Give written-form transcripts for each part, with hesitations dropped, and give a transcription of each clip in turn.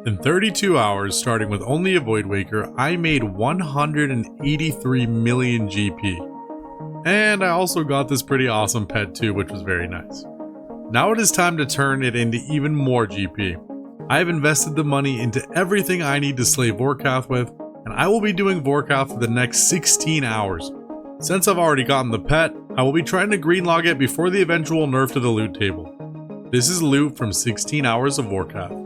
In 32 hours, starting with only a Void Waker, I made 183 million GP. And I also got this pretty awesome pet too, which was very nice. Now it is time to turn it into even more GP. I have invested the money into everything I need to slay Vorkath with, and I will be doing Vorkath for the next 16 hours. Since I've already gotten the pet, I will be trying to greenlog it before the eventual nerf to the loot table. This is loot from 16 hours of Vorkath.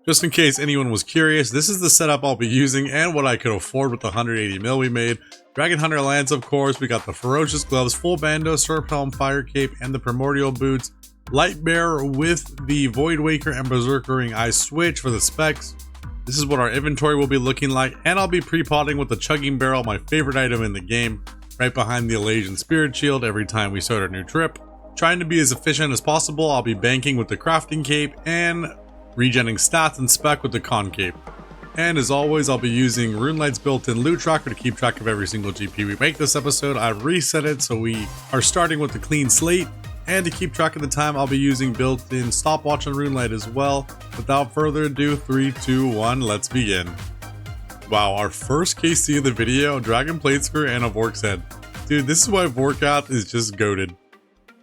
Just in case anyone was curious, this is the setup I'll be using and what I could afford with the 180 mil we made. Dragon Hunter Lance, of course, we got the Ferocious Gloves, Full Bando, Serp Helm, Fire Cape, and the Primordial Boots. Lightbearer with the Void Waker and Berserker Ring Eye switch for the specs. This is what our inventory will be looking like, and I'll be pre-potting with the Chugging Barrel, my favorite item in the game, right behind the Elasian Spirit Shield every time we start a new trip. Trying to be as efficient as possible, I'll be banking with the Crafting Cape and regenning stats and spec with the Con Cape. And as always, I'll be using RuneLight's built-in loot tracker to keep track of every single GP we make this episode. I've reset it so we are starting with a clean slate, and to keep track of the time, I'll be using built-in stopwatch on RuneLight as well. Without further ado, 3, 2, 1, let's begin. Wow, our first KC of the video, Dragon Plate Skirt and a Vork's Head. Dude, this is why Vorkath is just goated.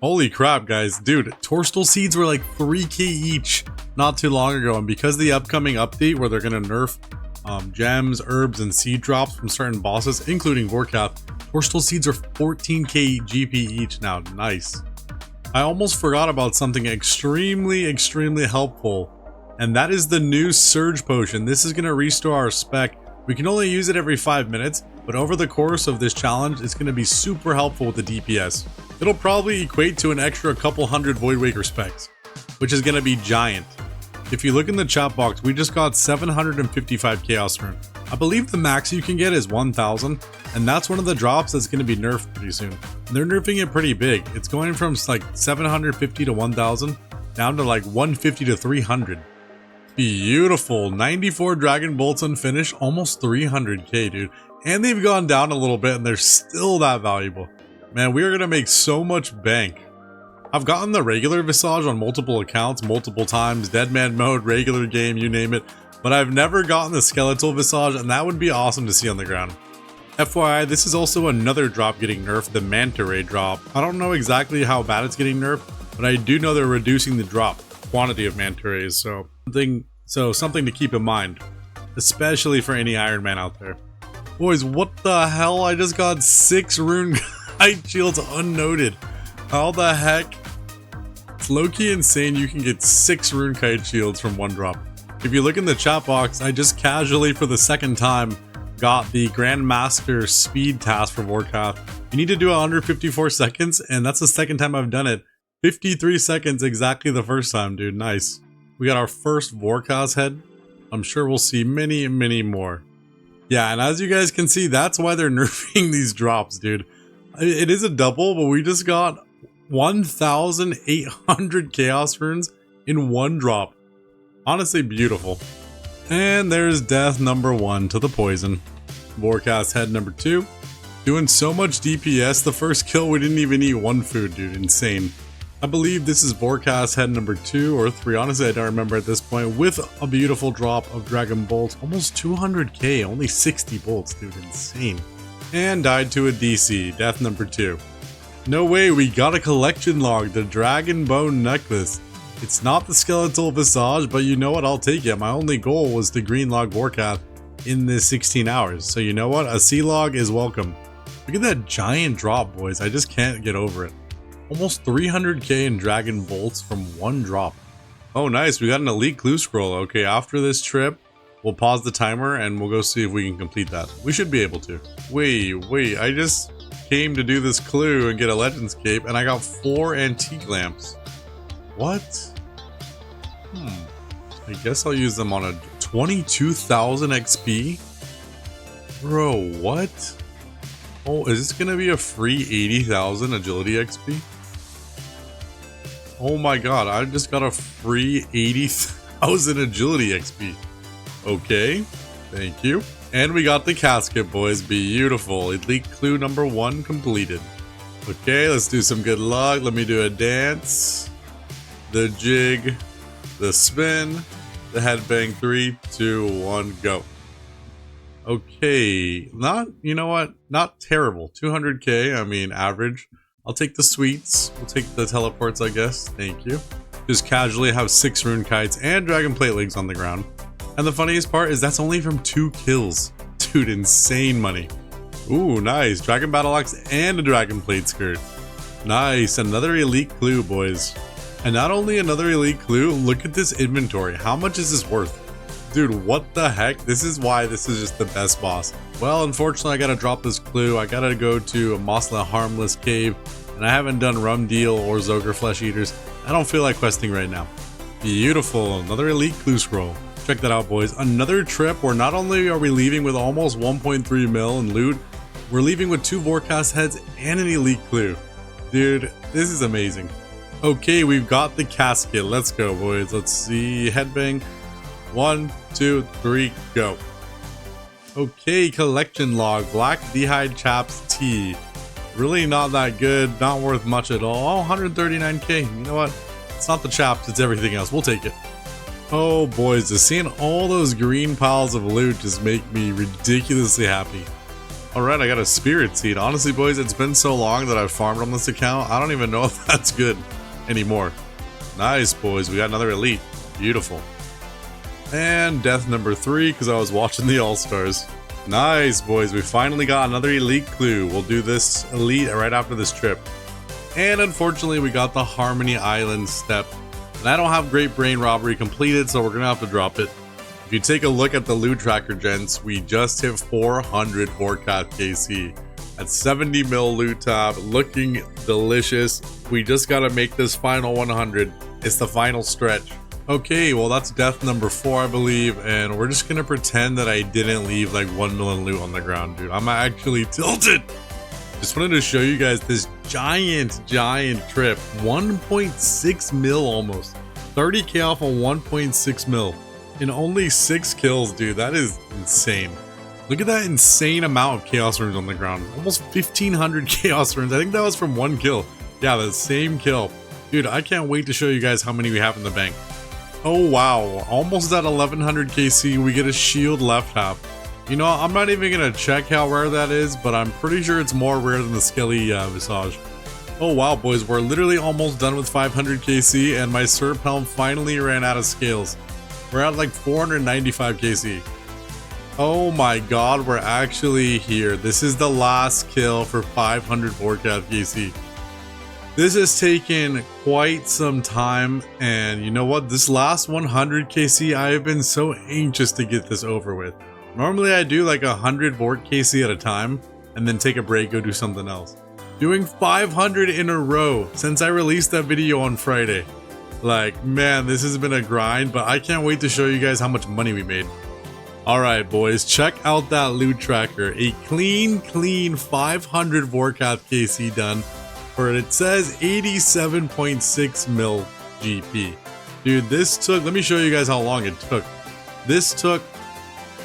Holy crap, guys. Dude, Torstal Seeds were like 3k each not too long ago, and because of the upcoming update where they're going to nerf gems, herbs, and seed drops from certain bosses, including Vorkath, Torstal Seeds are 14k GP each now. Nice. I almost forgot about something extremely helpful, and that is the new Surge Potion. This is going to restore our spec. We can only use it every 5 minutes, but over the course of this challenge, it's going to be super helpful with the DPS. It'll probably equate to an extra couple hundred Void Waker specs, which is going to be giant. If you look in the chat box, we just got 755 Chaos Rune. I believe the max you can get is 1000, and that's one of the drops that's going to be nerfed pretty soon. They're nerfing it pretty big. It's going from like 750 to 1000 down to like 150 to 300. Beautiful. 94 Dragon Bolts unfinished, almost 300k, dude. And they've gone down a little bit and they're still that valuable. Man, we are going to make so much bank. I've gotten the regular Visage on multiple accounts, multiple times, Deadman mode, regular game, you name it. But I've never gotten the Skeletal Visage, and that would be awesome to see on the ground. FYI, this is also another drop getting nerfed, the Manta Ray drop. I don't know exactly how bad it's getting nerfed, but I do know they're reducing the drop quantity of Manta Rays, so something to keep in mind, especially for any Iron Man out there. Boys, what the hell? I just got 6 rune kite shields unnoted. How the heck? It's low-key insane you can get 6 rune kite shields from one drop. If you look in the chat box, I just casually for the second time got the Grandmaster speed task for Vorkath. You need to do it under 54 seconds, and that's the second time I've done it. 53 seconds exactly the first time, dude. Nice. We got our first Vorkath's head. I'm sure we'll see many more. Yeah, and as you guys can see, that's why they're nerfing these drops, dude. It is a double, but we just got 1,800 Chaos Runes in one drop. Honestly, beautiful. And there's death number 1 to the poison. Vorkath's head number 2. Doing so much DPS, the first kill we didn't even eat 1 food, dude. Insane. I believe this is Vorkath's head number 2 or 3. Honestly, I don't remember at this point. With a beautiful drop of Dragon Bolts. Almost 200k, only 60 bolts, dude. Insane. And died to a DC. Death number 2. No way, we got a collection log. The Dragon Bone Necklace. It's not the Skeletal Visage, but you know what? I'll take it. My only goal was to greenlog Vorkath in this 16 hours. So you know what? A C-log is welcome. Look at that giant drop, boys. I just can't get over it. Almost 300k in Dragon Bolts from one drop. Oh, nice. We got an Elite Clue Scroll. Okay, after this trip, we'll pause the timer and we'll go see if we can complete that. We should be able to. Wait. I just came to do this clue and get a Legends Cape, and I got 4 Antique Lamps. What? I guess I'll use them on a 22,000 XP? Bro, what? Oh, is this gonna be a free 80,000 Agility XP? Oh my god, I just got a free 80,000 Agility XP. Okay, thank you. And we got the casket, boys. Beautiful. Elite clue number 1 completed. Okay, let's do some good luck. Let me do a dance. The jig. The spin. the headbang. 3, 2, 1, go. Okay, you know what? Not terrible. 200k, I mean, average. I'll take the sweets. We'll take the teleports, I guess. Thank you. Just casually have 6 rune kites and dragon plate legs on the ground. And the funniest part is that's only from 2 kills. Dude, insane money. Ooh, nice. Dragon battle axe and a dragon plate skirt. Nice. Another elite clue, boys. And not only another elite clue, look at this inventory. How much is this worth? Dude, what the heck? This is why this is just the best boss. Well, unfortunately, I gotta drop this clue. I gotta go to a Mossla Harmless Cave, and I haven't done Rum Deal or Zoger Flesh Eaters. I don't feel like questing right now. Beautiful, another elite clue scroll. Check that out, boys. Another trip where not only are we leaving with almost 1.3 mil in loot, we're leaving with 2 Vorkath heads and an elite clue. Dude, this is amazing. Okay, we've got the casket. Let's go, boys. Let's see. Headbang. 1, 2, 3, go. Okay, collection log. Black D'hide Chaps Tea. Really not that good. Not worth much at all. Oh, 139k. You know what? It's not the chaps, it's everything else. We'll take it. Oh, boys. Just seeing all those green piles of loot just make me ridiculously happy. Alright, I got a spirit seed. Honestly, boys, it's been so long that I've farmed on this account. I don't even know if that's good anymore. Nice, boys. We got another elite. Beautiful. And death number 3 because I was watching the All-Stars. Nice, boys. We finally got another elite clue. We'll do this elite right after this trip. And unfortunately, we got the Harmony Island step. And I don't have Great Brain Robbery completed, so we're going to have to drop it. If you take a look at the loot tracker, gents, we just hit 400 Vorkath KC. At 70 mil loot tab, looking delicious. We just got to make this final 100. It's the final stretch. Okay, well that's death number 4, I believe, and we're just gonna pretend that I didn't leave like 1 million loot on the ground, dude. I'm actually tilted. Just wanted to show you guys this giant trip. 1.6 mil almost. 30k off of 1.6 mil. In only 6 kills, dude. That is insane. Look at that insane amount of chaos runes on the ground. Almost 1500 chaos runes. I think that was from 1 kill. Yeah, the same kill. Dude, I can't wait to show you guys how many we have in the bank. Oh wow, almost at 1100 KC, we get a shield left half. You know, I'm not even gonna check how rare that is, but I'm pretty sure it's more rare than the Skelly Visage. Oh wow, boys, we're literally almost done with 500 KC, and my Serp Helm finally ran out of scales. We're at like 495 KC. Oh my god, we're actually here. This is the last kill for 500 Vorkath KC. This has taken quite some time, and you know what? This last 100 KC, I have been so anxious to get this over with. Normally I do like 100 Vort KC at a time, and then take a break, go do something else. Doing 500 in a row since I released that video on Friday. Like, man, this has been a grind, but I can't wait to show you guys how much money we made. Alright, boys, check out that loot tracker. A clean 500 Vorkath KC done. For it says 87.6 mil GP. Dude, this took, let me show you guys how long it took. This took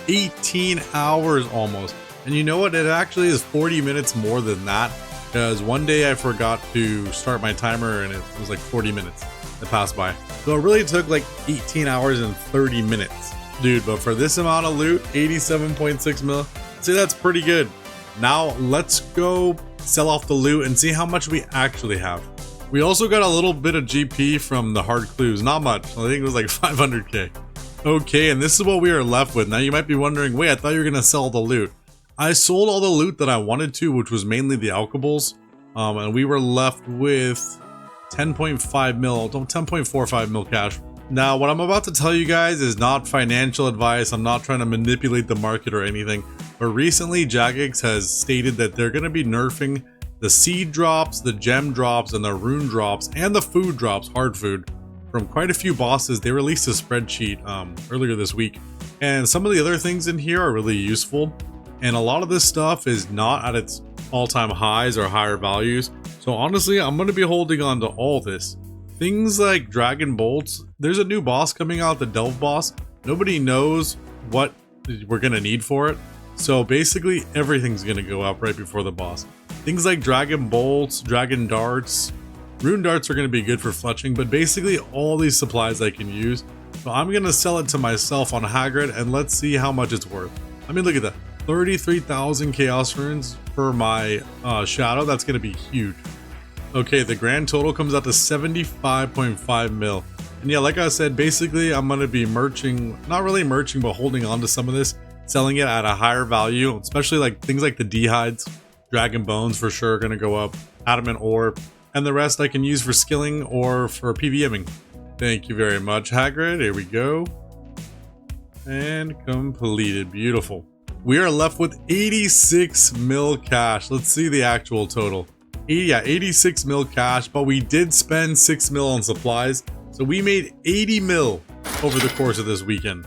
18 hours almost. And you know what? It actually is 40 minutes more than that. Because one day I forgot to start my timer and it was like 40 minutes that passed by. So it really took like 18 hours and 30 minutes. Dude, but for this amount of loot, 87.6 mil, I'd say that's pretty good. Now let's go sell off the loot and see how much we actually have. We also got a little bit of GP from the hard clues, not much. I think it was like 500k. Okay, and this is what we are left with. Now you might be wondering, wait, I thought you were gonna sell the loot. I sold all the loot that I wanted to, which was mainly the alkables, and we were left with 10.5 mil, 10.45 mil cash. Now, what I'm about to tell you guys is not financial advice. I'm not trying to manipulate the market or anything. But recently, Jagex has stated that they're going to be nerfing the seed drops, the gem drops, and the rune drops, and the food drops, hard food, from quite a few bosses. They released a spreadsheet earlier this week. And some of the other things in here are really useful. And a lot of this stuff is not at its all-time highs or higher values. So honestly, I'm going to be holding on to all this. Things like Dragon Bolts, there's a new boss coming out, the Delve boss. Nobody knows what we're going to need for it. So basically everything's going to go up right before the boss. Things like Dragon Bolts, Dragon Darts, Rune Darts are going to be good for fletching, but basically all these supplies I can use. So I'm gonna sell it to myself on Hagrid, and let's see how much it's worth. I mean, look at that. 33,000 chaos runes for my shadow. That's gonna be huge. Okay, the grand total comes out to 75.5 mil. And yeah, like I said, basically I'm gonna be merching, not really merching, but holding on to some of this, selling it at a higher value, especially like things like the D-hides, dragon bones for sure gonna go up, adamant ore, and the rest I can use for skilling or for PVMing. Thank you very much, Hagrid. Here we go. And completed. Beautiful. We are left with 86 mil cash. Let's see the actual total. 86 mil cash, but we did spend 6 mil on supplies. So we made 80 mil over the course of this weekend.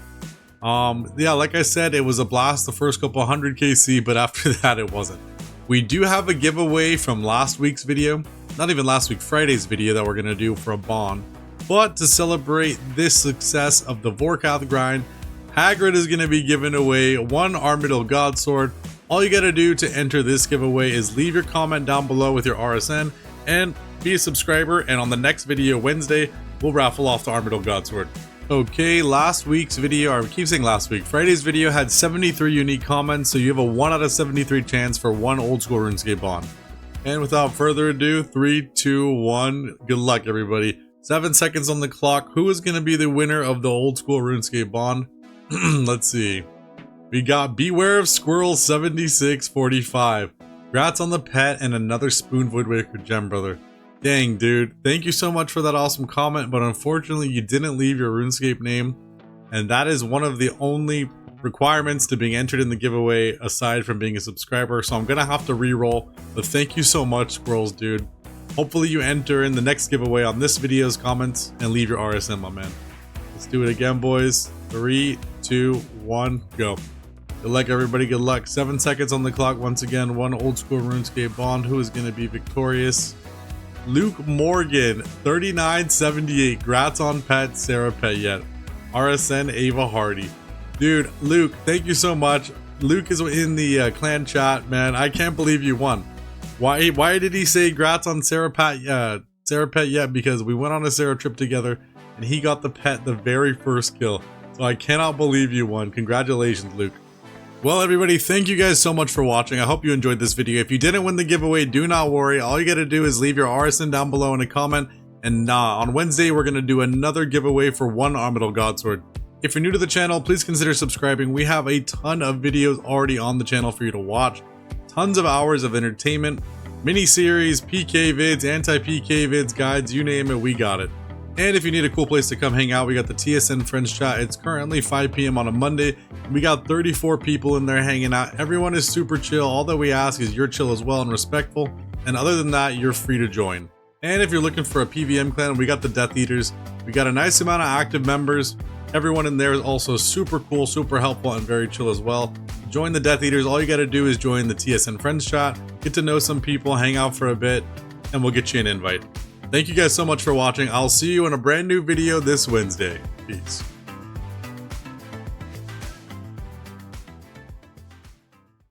Yeah, like I said, it was a blast the first couple 100 KC, but after that it wasn't. We do have a giveaway from last week's video. Not even last week, Friday's video that we're going to do for a bond. But to celebrate this success of the Vorkath grind, Hagrid is going to be giving away one Armadyl God Sword. All you got to do to enter this giveaway is leave your comment down below with your RSN and be a subscriber. And on the next video, Wednesday, we'll raffle off the Armadyl God Sword. Okay, last week's video, or I keep saying last week, Friday's video had 73 unique comments, so you have a 1 out of 73 chance for one Old School Runescape bond. And without further ado, 3, 2, 1, good luck everybody. 7 seconds on the clock. Who is going to be the winner of the Old School Runescape bond? Let's see. We got Beware of Squirrel 7645. Congrats on the pet and another Spoon Voidwaker gem, brother. Dang, dude. Thank you so much for that awesome comment, but unfortunately you didn't leave your RuneScape name, and that is one of the only requirements to being entered in the giveaway aside from being a subscriber, so I'm gonna have to re-roll. But thank you so much, Squirrels, dude. Hopefully you enter in the next giveaway on this video's comments and leave your RSN, my man. Let's do it again, boys. 3, 2, 1, go. Good luck, everybody. Good luck. 7 seconds on the clock. Once again, one Old School RuneScape bond. Who is going to be victorious? Luke Morgan, 3978. Grats on pet, Sarah Pet yet. RSN, Ava Hardy. Dude, Luke, thank you so much. Luke is in the clan chat, man. I can't believe you won. Why did he say grats on Sarah Pet yet? Because we went on a Sarah trip together and he got the pet the very first kill. So I cannot believe you won. Congratulations, Luke. Well, everybody, thank you guys so much for watching. I hope you enjoyed this video. If you didn't win the giveaway, do not worry. All you got to do is leave your RSN down below in a comment. And on Wednesday, we're going to do another giveaway for one Armadyl God Sword. If you're new to the channel, please consider subscribing. We have a ton of videos already on the channel for you to watch. Tons of hours of entertainment, mini-series, PK vids, anti-PK vids, guides, you name it, we got it. And if you need a cool place to come hang out, we got the TSN Friends Chat. It's currently 5 PM on a Monday. We got 34 people in there hanging out. Everyone is super chill. All that we ask is you're chill as well and respectful. And other than that, you're free to join. And if you're looking for a PVM clan, we got the Death Eaters. We got a nice amount of active members. Everyone in there is also super cool, super helpful, and very chill as well. Join the Death Eaters. All you got to do is join the TSN Friends Chat, get to know some people, hang out for a bit, and we'll get you an invite. Thank you guys so much for watching. I'll see you in a brand new video this Wednesday. Peace.